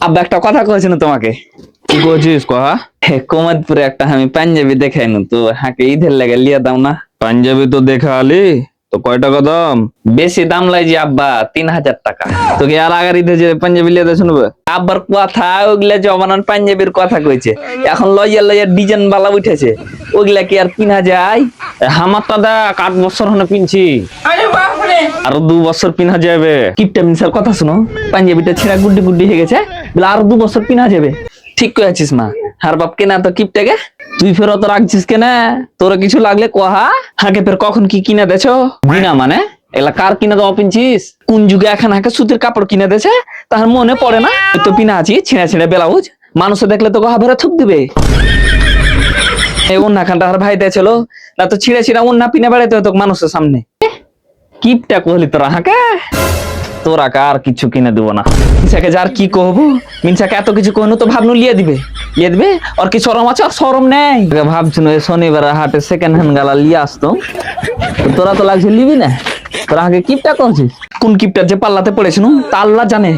আব্বা একটা কথা কইছিল তোমাকে। কি করছিস কহা? কোমদপুরে একটা আমি পাঞ্জাবি দেখাইনু তো হাকে ঈদের লাগে লিয়া দাও না। পাঞ্জাবি তো দেখা আলি, তো কয় টাকা দাম? বেশি দাম লাগছে আব্বা, 3000 টাকা। তোকে আর আগার ঈদে যে পাঞ্জাবি লিয়ে দেয় শুনবে? আব্বার কথা ওগুলা জমানার পাঞ্জাবির কথা কইছে, এখন লইয়া লইয়া ডিজাইন বালা উঠেছে, ওগুলা কি আর কিনা যায়? আমারটা দেখ 8 বছর হনে পিনছি, আরো 2 বছর পিনা যাবে। কিপটা মিনসার কথা শুনো, পাঞ্জাবিটা ছেঁড়া গুড্ডি গুড্ডি হয়ে গেছে, বলে আর 2 বছর পিনা যাবে। ঠিক কয়েছিস মা, আর বাপ কেনা তো কিপটাকে। তুই ফের অত রাখছিস কেনা? তোর কিছু লাগলে কহা, হাকে ফের কখন কি কিনা দেছ? বিনা মানে এলা কার কিনা দেওয়া পিনছিস? কোন যুগে এখন হাকে সুতির কাপড় কিনে দেছে তার মনে পড়ে না? তো পিনা আছি ছিঁড়া ছিঁড়া ব্লাউজ, মানুষে দেখলে তো গহা ভরে থুক দিবে। এই অন্য খানটা আর ভাই দিয়েছিল না, তো ছিঁড়ে ছিঁড়া অন্য পিনা বেড়াইতে হতো মানুষের সামনে। কিপটা কহলি তোরা হাকে, তোরা আর কিছু কিনে দেবো না। মিনসাকে যার কি কহবো, মিনসাকে এত কিছু কহনু তো ভাবনু লিয়ে দিবে, লিয়ে দিবে। আর কি শরম আছে? আর শরম নেই। ভাবছিল শনিবার হাটে সেকেন্ড হ্যান্ড গালা লিয়ে আসতো, তোরা তো লাগছে লিবি না। তোরা আগে কিপটা করছিস, কোন কিপটার যে পাল্লাতে পড়েছিল তা আল্লাহ জানে।